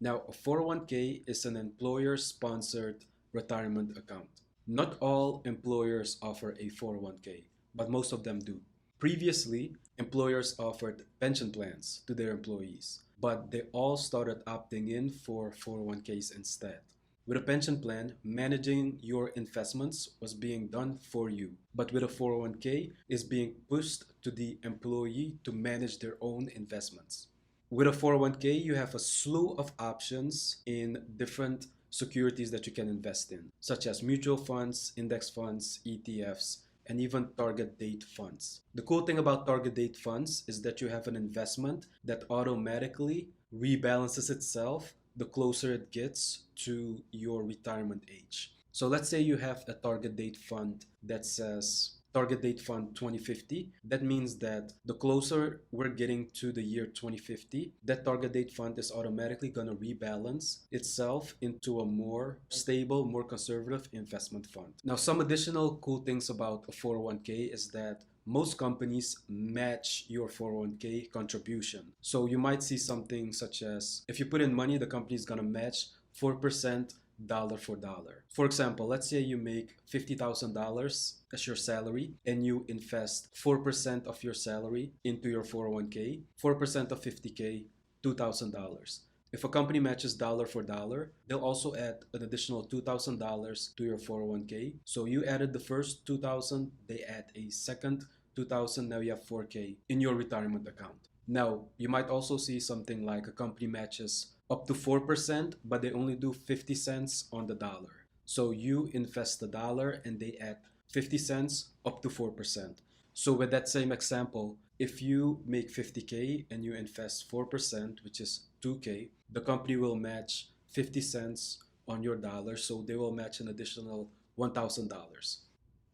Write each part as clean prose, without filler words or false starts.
Now, a 401k is an employer-sponsored retirement account. Not all employers offer a 401k, but most of them do. Previously, employers offered pension plans to their employees, but they all started opting in for 401ks instead. With a pension plan, managing your investments was being done for you. But with a 401k, is being pushed to the employee to manage their own investments. With a 401k, you have a slew of options in different securities that you can invest in, such as mutual funds, index funds, ETFs, and even target date funds. The cool thing about target date funds is that you have an investment that automatically rebalances itself the closer it gets to your retirement age. So let's say you have a target date fund that says target date fund 2050. That means that the closer we're getting to the year 2050, that target date fund is automatically going to rebalance itself into a more stable, more conservative investment fund. Now, some additional cool things about a 401k is that most companies match your 401k contribution. So you might see something such as if you put in money, the company is going to match 4% dollar for dollar. For example, let's say you make $50,000 as your salary and you invest 4% of your salary into your 401k, 4% of 50k, $2,000. If a company matches dollar for dollar, they'll also add an additional $2,000 to your 401k. So you added the first 2,000, they add a second 2,000, now you have 4k in your retirement account. Now, you might also see something like a company matches up to 4%, but they only do 50 cents on the dollar. So you invest the dollar and they add 50 cents up to 4%. So with that same example, if you make 50k and you invest 4%, which is 2k, the company will match 50 cents on your dollar, so they will match an additional $1,000.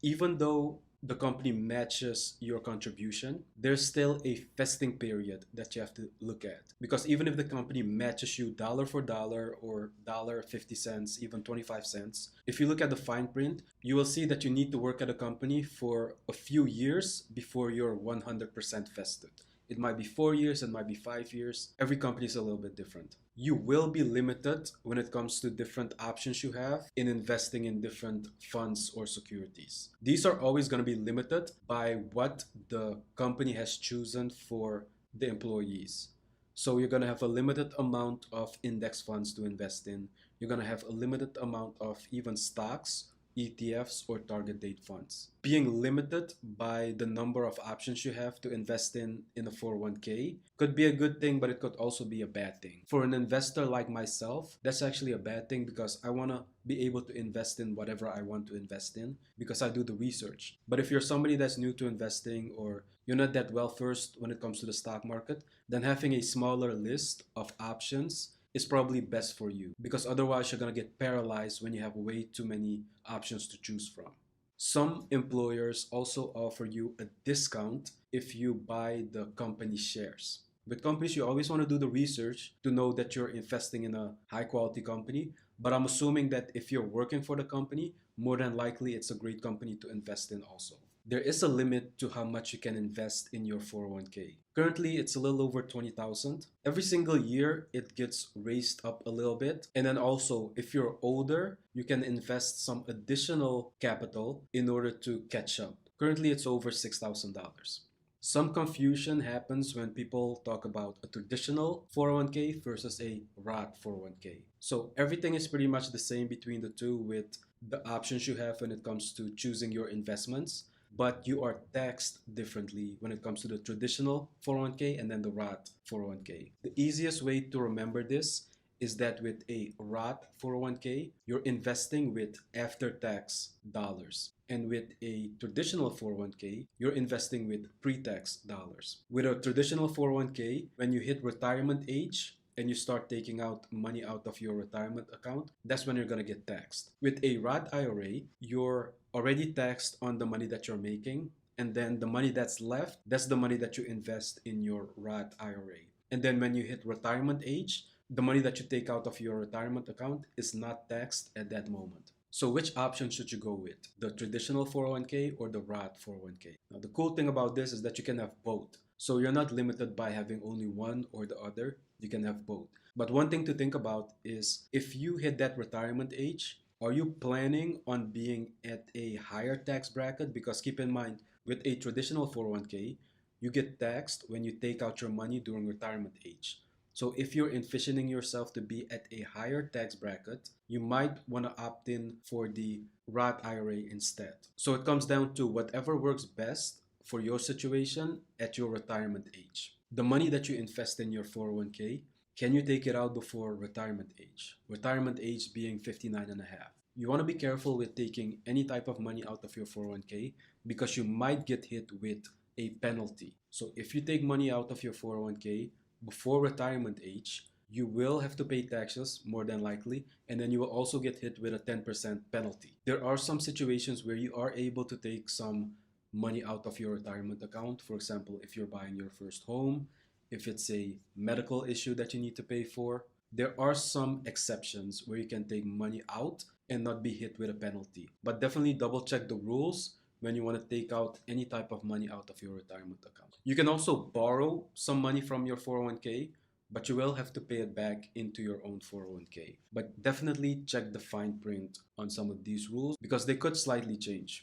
Even though the company matches your contribution, there's still a vesting period that you have to look at. Because even if the company matches you dollar for dollar or dollar 50 cents, even 25 cents, if you look at the fine print, you will see that you need to work at a company for a few years before you're 100% vested. It might be 4 years, it might be 5 years. Every company is a little bit different. You will be limited when it comes to different options you have in investing in different funds or securities. These are always going to be limited by what the company has chosen for the employees. So you're going to have a limited amount of index funds to invest in. You're going to have a limited amount of even stocks, ETFs, or target date funds. Being limited by the number of options you have to invest in a 401k could be a good thing, but it could also be a bad thing. For an investor like myself, that's actually a bad thing because I want to be able to invest in whatever I want to invest in because I do the research. But if you're somebody that's new to investing or you're not that well versed when it comes to the stock market, then having a smaller list of options is probably best for you because otherwise you're going to get paralyzed when you have way too many options to choose from. Some employers also offer you a discount if you buy the company shares. With companies, you always want to do the research to know that you're investing in a high quality company. But I'm assuming that if you're working for the company, more than likely it's a great company to invest in also. There is a limit to how much you can invest in your 401k. Currently, it's a little over 20,000. Every single year, it gets raised up a little bit. And then also, if you're older, you can invest some additional capital in order to catch up. Currently, it's over $6,000. Some confusion happens when people talk about a traditional 401k versus a Roth 401k. So everything is pretty much the same between the two with the options you have when it comes to choosing your investments, but you are taxed differently when it comes to the traditional 401k and then the Roth 401k. The easiest way to remember this is that with a Roth 401k, you're investing with after tax dollars. And with a traditional 401k, you're investing with pre tax dollars. With a traditional 401k, when you hit retirement age, and you start taking out money out of your retirement account, that's when you're gonna get taxed. With a Roth IRA, you're already taxed on the money that you're making, and then the money that's left, that's the money that you invest in your Roth IRA. And then when you hit retirement age, the money that you take out of your retirement account is not taxed at that moment. So which option should you go with? The traditional 401k or the Roth 401k? Now the cool thing about this is that you can have both. So you're not limited by having only one or the other. You can have both. But one thing to think about is if you hit that retirement age, are you planning on being at a higher tax bracket? Because keep in mind, with a traditional 401k, you get taxed when you take out your money during retirement age. So if you're envisioning yourself to be at a higher tax bracket, you might want to opt in for the Roth IRA instead. So it comes down to whatever works best for your situation at your retirement age. The money that you invest in your 401k, can you take it out before retirement age? Retirement age being 59 and a half. You want to be careful with taking any type of money out of your 401k because you might get hit with a penalty. So if you take money out of your 401k before retirement age, you will have to pay taxes more than likely, and then you will also get hit with a 10% penalty. There are some situations where you are able to take some money out of your retirement account. For example, if you're buying your first home, if it's a medical issue that you need to pay for, there are some exceptions where you can take money out and not be hit with a penalty. But definitely double check the rules when you want to take out any type of money out of your retirement account. You can also borrow some money from your 401k, but you will have to pay it back into your own 401k. But definitely check the fine print on some of these rules because they could slightly change.